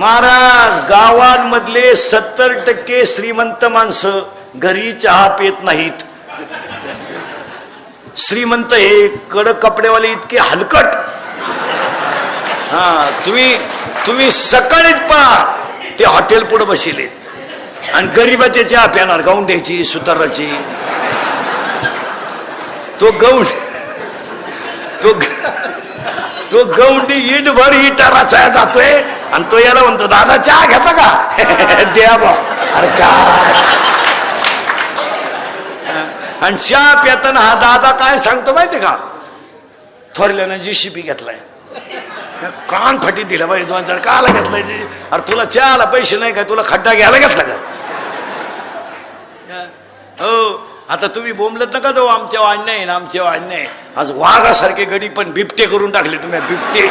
महाराज गावांमधले 70% श्रीमंत माणसं घरी चहा पित नाहीत. श्रीमंत हे कडक कपडेवाले इतके हलकट. हा तुम्ही सकाळीच पहा ते हॉटेल पुढे बसलेत आणि गरीबाचे चहा प्याणार गौंड्याची सुताराची. तो गौंडी इट भर इटा रचाया जातोय आणि तो याला म्हणतो दादा चहा घेता का? द्या बा. अरे काय. आणि चहा पिताना हा दादा काय सांगतो माहितीये का? थोरल्यानं JCB घेतलाय. कान फाटी दिला बाई 2000 काला घेतलाय. अरे तुला चहाला पैसे नाही का? तुला खड्डा घ्यायला घेतला का? हो आता तुम्ही बोंबलत नका जाऊ आमच्या वाढ नाही ना आमच्या वाढ नाही. आज वाघासारखे गडी पण बिबटे करून टाकले तुम्ही. बिबटे